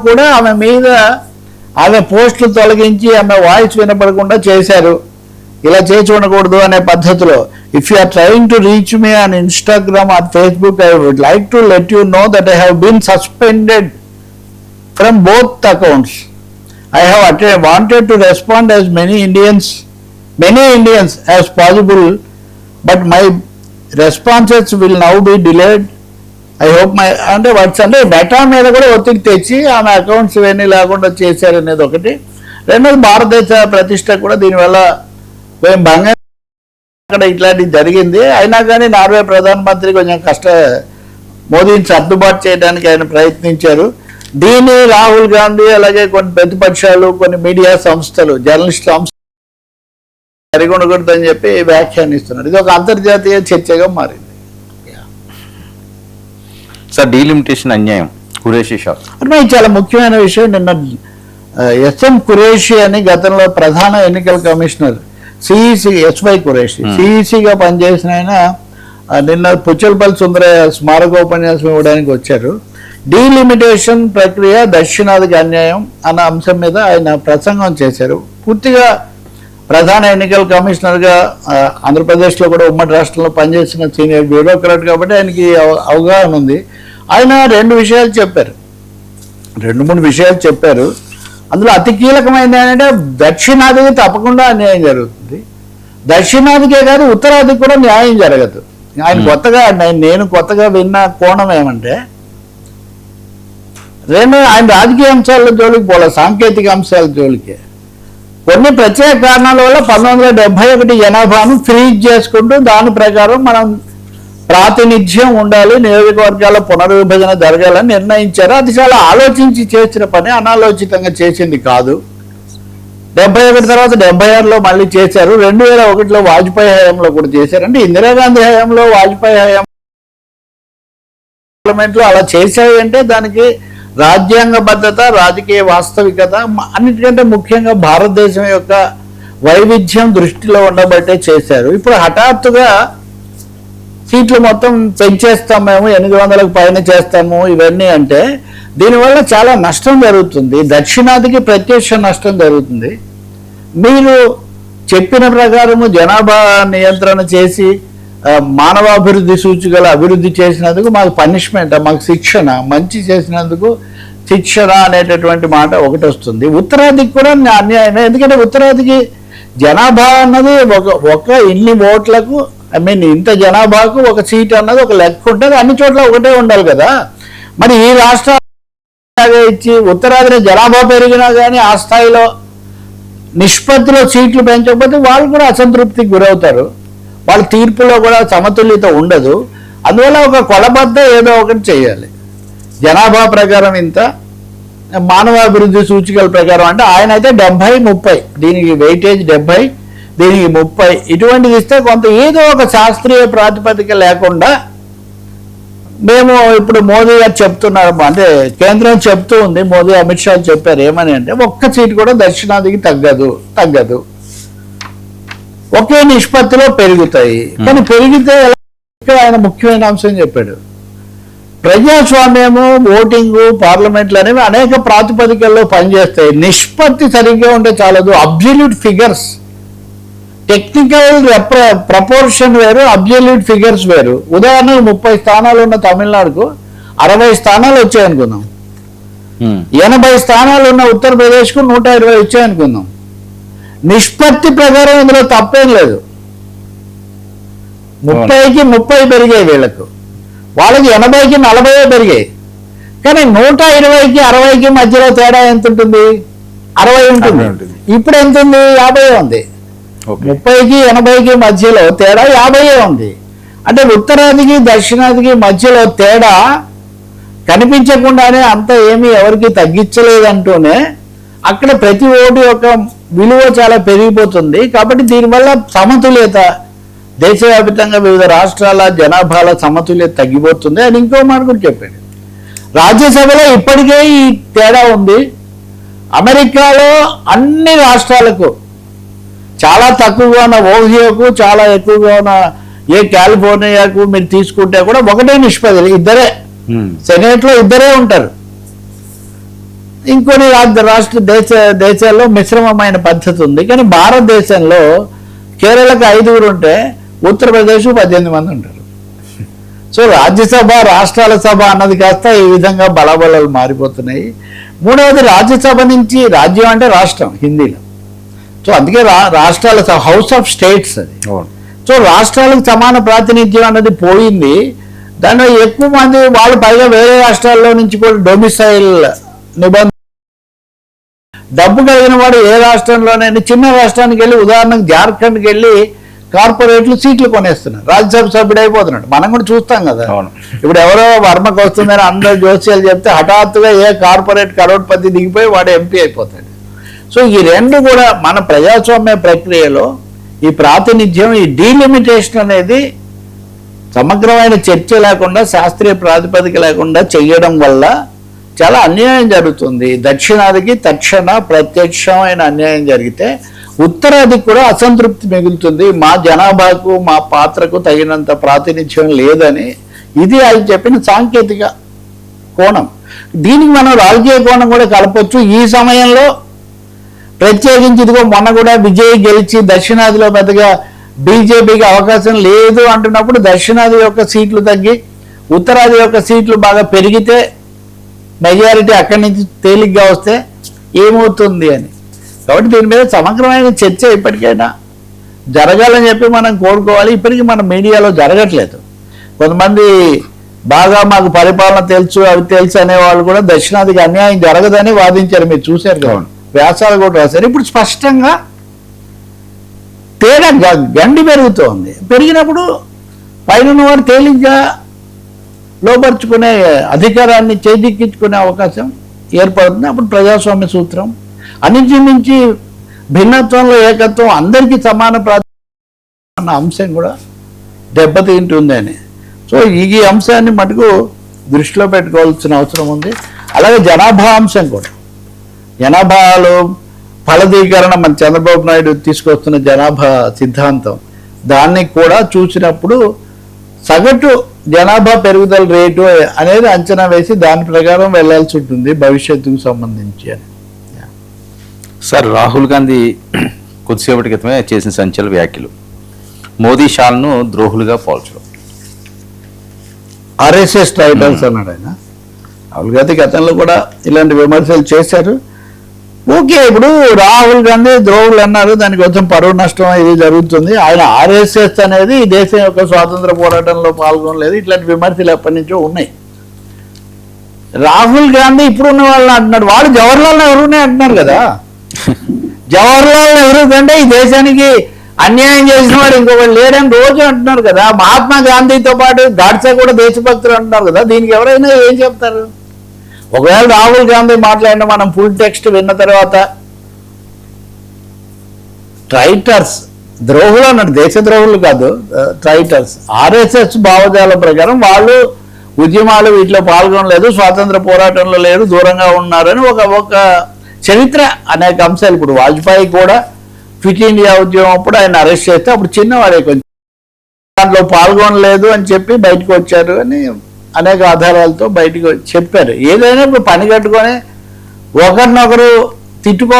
కూడా ఆమె మీద ఆమె పోస్టులు తొలగించి ఆమె వాయిస్ వినపడకుండా చేశారు. ఇలా చేసి ఉండకూడదు అనే పద్ధతిలో. If you are trying to reach me on Instagram or Facebook, I would like to let you know that I have been suspended from both accounts. I have wanted to respond as many Indians as possible, but my responses will now be delayed. I hope అంటే watts అంటే meta మీద కూడా ఒత్తిడి తెచ్చి ఆమె accounts ఇవన్నీ లేకుండా చేశారనేది ఒకటి. రెండోది భారతదేశ ప్రతిష్ట కూడా దీనివల్ల మేము భంగం అక్కడ ఇట్లాంటివి జరిగింది. అయినా కానీ నార్వే ప్రధానమంత్రి కొంచెం మోదీని సర్దుబాటు చేయడానికి ఆయన ప్రయత్నించారు. దీన్ని రాహుల్ గాంధీ అలాగే కొన్ని ప్రతిపక్షాలు కొన్ని మీడియా సంస్థలు జర్నలిస్ట్ సంస్థలు సరిగొనకూడదని చెప్పి వ్యాఖ్యానిస్తున్నారు. ఇది ఒక అంతర్జాతీయ చర్చగా మారింది. సార్ డీలిమిటేషన్ అన్యాయం ఖురేషీ షా అంటే చాలా ముఖ్యమైన విషయం. నిన్న ఎస్ఎం ఖురేషీ అని గతంలో ప్రధాన ఎన్నికల కమిషనర్ సిఈసి ఎస్వై ఖురేషీ సిఈసిగా పనిచేసిన ఆయన నిన్న పుచ్చలపల్లి సుందరయ్య స్మారకోపన్యాసం ఇవ్వడానికి వచ్చారు. డీలిమిటేషన్ ప్రక్రియ దక్షిణాదికి అన్యాయం అన్న అంశం మీద ఆయన ప్రసంగం చేశారు. పూర్తిగా ప్రధాన ఎన్నికల కమిషనర్గా ఆంధ్రప్రదేశ్లో కూడా ఉమ్మడి రాష్ట్రంలో పనిచేసిన సీనియర్ బ్యూరోక్రాట్ కాబట్టి ఆయనకి అవగాహన ఉంది. ఆయన 2 విషయాలు చెప్పారు, 2-3 విషయాలు చెప్పారు. అందులో అతి కీలకమైనది ఏంటంటే దక్షిణాదికి తప్పకుండా అన్యాయం జరుగుతుంది. దక్షిణాదికే కాదు ఉత్తరాదికి కూడా న్యాయం జరగదు. నేను కొత్తగా విన్న కోణం ఏమంటే ఆయన రాజకీయ అంశాల జోలికి పోలే, సాంకేతిక అంశాల జోలికి. కొన్ని ప్రత్యేక కారణాల వల్ల 1971 జనాభాను ఫ్రీజ్ చేసుకుంటూ దాని ప్రకారం మనం ప్రాతినిధ్యం ఉండాలి, నియోజకవర్గాల పునర్విభజన జరగాలని నిర్ణయించారు. అది చాలా ఆలోచించి చేసిన పని, అనాలోచితంగా చేసింది కాదు. 71 తర్వాత 76లో మళ్ళీ చేశారు. 2001లో వాజ్పేయి హయాంలో కూడా చేశారు. అంటే ఇందిరాగాంధీ హయాంలో వాజ్పేయి హయాం పార్లమెంట్లో అలా చేశాయి అంటే దానికి రాజ్యాంగబద్ధత, రాజకీయ వాస్తవికత, అన్నిటికంటే ముఖ్యంగా భారతదేశం యొక్క వైవిధ్యం దృష్టిలో ఉండబట్టే చేశారు. ఇప్పుడు హఠాత్తుగా సీట్లు మొత్తం పెంచేస్తాం, మేము 800కు పైన చేస్తాము ఇవన్నీ అంటే దీనివల్ల చాలా నష్టం జరుగుతుంది. దక్షిణాదికి ప్రత్యక్ష నష్టం జరుగుతుంది. మీరు చెప్పిన ప్రకారము జనాభా నియంత్రణ చేసి మానవాభివృద్ధి సూచికల అభివృద్ధి చేసినందుకు మాకు పనిష్మెంట్, మాకు శిక్షణ, మంచి చేసినందుకు శిక్షణ అనేటటువంటి మాట ఒకటి వస్తుంది. ఉత్తరాదికి కూడా అన్యాయమే. ఎందుకంటే ఉత్తరాదికి జనాభా అన్నది ఒక ఇన్ని ఓట్లకు ఇంత జనాభాకు ఒక సీట్ అన్నది ఒక లెక్క ఉంటుంది. అన్ని చోట్ల ఒకటే ఉండాలి కదా. మరి ఈ రాష్ట్రాలు ఇచ్చి ఉత్తరాదిన జనాభా పెరిగినా కానీ ఆ స్థాయిలో నిష్పత్తిలో సీట్లు పెంచకపోతే వాళ్ళు కూడా అసంతృప్తికి గురవుతారు. వాళ్ళ తీర్పులో కూడా సమతుల్యత ఉండదు. అందువల్ల ఒక కొలబద్ద ఏదో ఒకటి చేయాలి. జనాభా ప్రకారం ఇంత, మానవాభివృద్ధి సూచికల ప్రకారం అంటే ఆయన అయితే 70-30, దీనికి వెయిటేజ్ 70, దీనికి 30, ఇటువంటిది ఇస్తే కొంత ఏదో ఒక శాస్త్రీయ ప్రాతిపదిక లేకుండా మేము ఇప్పుడు మోదీ గారు చెప్తున్నారు, అంటే కేంద్రం చెప్తూ ఉంది, మోదీ అమిత్ షా చెప్పారు ఏమని అంటే ఒక్క సీటు కూడా దక్షిణాదికి తగ్గదు, ఒకే నిష్పత్తిలో పెరుగుతాయి. కానీ పెరిగితే ఆయన ముఖ్యమైన అంశం చెప్పాడు, ప్రజాస్వామ్యము, ఓటింగు, పార్లమెంట్లు అనేవి అనేక ప్రాతిపదికల్లో పనిచేస్తాయి. నిష్పత్తి సరిగ్గా ఉంటే చాలదు. అబ్జల్యూట్ ఫిగర్స్, టెక్నికల్ ప్రపోర్షన్ వేరు, అబ్జల్యూట్ ఫిగర్స్ వేరు. ఉదాహరణకు 30 స్థానాలు ఉన్న తమిళనాడుకు 60 స్థానాలు వచ్చాయనుకుందాం, 80 స్థానాలు ఉన్న ఉత్తరప్రదేశ్కు 120 వచ్చాయనుకుందాం. నిష్పత్తి ప్రకారం ఇందులో తప్పేం లేదు. 30కి 30 పెరిగాయి వీళ్ళకు, వాళ్ళకి 80కి 40 పెరిగాయి. కానీ 120కి 60కి మధ్యలో తేడా ఎంత ఉంటుంది? 60 ఉంటుంది. ఇప్పుడు ఎంత ఉంది? 50 ఉంది. 30కి 80కి మధ్యలో తేడా 50 ఉంది. అంటే ఉత్తరాదికి దక్షిణాదికి మధ్యలో తేడా కనిపించకుండానే అంత ఏమీ ఎవరికి తగ్గించలేదంటూనే అక్కడ ప్రతి ఓటు యొక్క విలువ చాలా పెరిగిపోతుంది. కాబట్టి దీనివల్ల సమతుల్యత, దేశవ్యాప్తంగా వివిధ రాష్ట్రాల జనాభాల సమతుల్యత తగ్గిపోతుంది అని ఇంకో మాట కూడా చెప్పాడు. రాజ్యసభలో ఇప్పటికే ఈ తేడా ఉంది. అమెరికాలో అన్ని రాష్ట్రాలకు చాలా తక్కువగా ఉన్న ఓహియోకు, చాలా ఎక్కువగా ఉన్న కాలిఫోర్నియాకు మీరు తీసుకుంటే కూడా ఒకటే నిష్పత్తి, ఇద్దరే సెనేట్లో ఇద్దరే ఉంటారు. ఇంకొన్ని దేశాల్లో మిశ్రమమైన పద్ధతి ఉంది. కానీ భారతదేశంలో కేరళకు 5 ఉంటే ఉత్తరప్రదేశ్ 18 మంది ఉంటారు. సో రాజ్యసభ రాష్ట్రాల సభ అన్నది కాస్త ఈ విధంగా బలాబలాలు మారిపోతున్నాయి. మూడవది రాజ్యసభ నుంచి, రాజ్యం అంటే రాష్ట్రం హిందీలో, సో అందుకే రాష్ట్రాల హౌస్ ఆఫ్ స్టేట్స్ అది. సో రాష్ట్రాలకు సమాన ప్రాతినిధ్యం అన్నది పోయింది. దానిలో ఎక్కువ మంది వాళ్ళు పైగా వేరే రాష్ట్రాల్లో నుంచి కూడా డొమిసైల్ నిబంధన, డబ్బు కలిగిన వాడు ఏ రాష్ట్రంలోనైనా చిన్న రాష్ట్రానికి వెళ్ళి, ఉదాహరణకు జార్ఖండ్కి వెళ్ళి కార్పొరేట్లు సీట్లు కొనేస్తున్నారు, రాజ్యసభ సభ్యుడు అయిపోతున్నాడు. మనం కూడా చూస్తాం కదా. ఇప్పుడు ఎవరో వర్మకు వస్తుందని అందరూ జోస్యాలు చెప్తే హఠాత్తుగా ఏ కార్పొరేట్ కరోడ్పతి దిగిపోయి వాడు ఎంపీ అయిపోతాడు. సో ఈ రెండు కూడా మన ప్రజాస్వామ్య ప్రక్రియలో ఈ ప్రాతినిధ్యం, ఈ డీలిమిటేషన్ అనేది సమగ్రమైన చర్చ లేకుండా, శాస్త్రీయ ప్రాతిపదిక లేకుండా చేయడం వల్ల చాలా అన్యాయం జరుగుతుంది. దక్షిణాదికి తక్షణ ప్రత్యక్షమైన అన్యాయం జరిగితే ఉత్తరాదికి కూడా అసంతృప్తి మిగులుతుంది. మా జనాభాకు, మా పాత్రకు తగినంత ప్రాతినిధ్యం లేదని ఇది ఆయన చెప్పిన సాంకేతిక కోణం. దీనికి మనం రాజకీయ కోణం కూడా కలపొచ్చు. ఈ సమయంలో ప్రత్యేకించి ఇదిగో మొన్న కూడా విజయ్ గెలిచి దక్షిణాదిలో పెద్దగా బీజేపీకి అవకాశం లేదు అంటున్నప్పుడు దక్షిణాది యొక్క సీట్లు తగ్గి ఉత్తరాది యొక్క సీట్లు బాగా పెరిగితే మెజారిటీ అక్కడి నుంచి తేలిగ్గా వస్తే ఏమవుతుంది అని. కాబట్టి దీని మీద సమగ్రమైన చర్చ ఇప్పటికైనా జరగాలని చెప్పి మనం కోరుకోవాలి. ఇప్పటికీ మన మీడియాలో జరగట్లేదు. కొంతమంది బాగా మాకు పరిపాలన తెలుసు, అవి తెలుసు అనేవాళ్ళు కూడా దక్షిణాదికి అన్యాయం జరగదని వాదించారు. మీరు చూశారు కదా, వ్యాసాలు కూడా రాశారు. ఇప్పుడు స్పష్టంగా తేడా గండి పెరుగుతోంది. పెరిగినప్పుడు పైన వారు తేలిగ్గా లోపరుచుకునే అధికారాన్ని చేజిక్కించుకునే అవకాశం ఏర్పడుతుంది. అప్పుడు ప్రజాస్వామ్య సూత్రం, అన్నింటి మించి భిన్నత్వంలో ఏకత్వం, అందరికీ సమాన ప్రాధాన్యత అన్న అంశం కూడా దెబ్బతింటుంది అని. సో ఈ అంశాన్ని మటుకు దృష్టిలో పెట్టుకోవాల్సిన అవసరం ఉంది. అలాగే జనాభా అంశం కూడా, జనాభాలో ఫలదీకరణ, మన చంద్రబాబు నాయుడు తీసుకొస్తున్న జనాభా సిద్ధాంతం, దాన్ని కూడా చూసినప్పుడు సగటు జనాభా పెరుగుదల రేటు అనేది అంచనా వేసి దాని ప్రకారం వెళ్లాల్సి ఉంటుంది భవిష్యత్తుకు సంబంధించి అని. సార్, రాహుల్ గాంధీ కొద్దిసేపటి క్రితమే చేసిన సంచలన వ్యాఖ్యలు, మోదీ షాల్ను ద్రోహులుగా పోల్చడం. ఆర్ఎస్ఎస్ ట్రైటర్స్ అన్నాడు ఆయన. రాహుల్ గాంధీ గతంలో కూడా ఇలాంటి విమర్శలు చేశారు. ఓకే, ఇప్పుడు రాహుల్ గాంధీ ద్రోహులు అన్నారు, దానికి కొంచెం పరువు నష్టం ఇది జరుగుతుంది. ఆయన ఆర్ఎస్ఎస్ అనేది ఈ దేశం యొక్క స్వాతంత్ర పోరాటంలో పాల్గొనలేదు, ఇట్లాంటి విమర్శలు ఎప్పటి నుంచో ఉన్నాయి. రాహుల్ గాంధీ ఇప్పుడున్న వాళ్ళని అంటున్నాడు, వాడు జవహర్లాల్ నెహ్రూనే అంటున్నారు కదా. జవహర్లాల్ నెహ్రూ కంటే ఈ దేశానికి అన్యాయం చేసిన వాడు ఇంకొకటి లేడని రోజు అంటున్నారు కదా. మహాత్మా గాంధీతో పాటు గాడ్సే కూడా దేశభక్తులు అంటున్నారు కదా. దీనికి ఎవరైనా ఏం చెప్తారు? ఒకవేళ రాహుల్ గాంధీ మాట్లాడిన మనం ఫుల్ టెక్స్ట్ విన్న తర్వాత ట్రైటర్స్, ద్రోహులు అన్నాడు, దేశ ద్రోహులు కాదు, ట్రైటర్స్, ఆర్ఎస్ఎస్ భావజాలం ప్రకారం వాళ్ళు ఉద్యమాలు వీటిలో పాల్గొనలేదు, స్వాతంత్ర పోరాటంలో లేరు, దూరంగా ఉన్నారని ఒక చరిత్ర అనేక అంశాలు. ఇప్పుడు వాజ్పేయి కూడా క్విట్ ఇండియా ఉద్యమం అప్పుడు ఆయన అరెస్ట్ చేస్తే అప్పుడు చిన్నవాడే, కొంచెం దాంట్లో పాల్గొనలేదు అని చెప్పి బయటకు వచ్చారు అని అనేక ఆధారాలతో బయటకు చెప్పారు. ఏదైనా ఇప్పుడు పని కట్టుకొని ఒకరినొకరు తిట్టుకో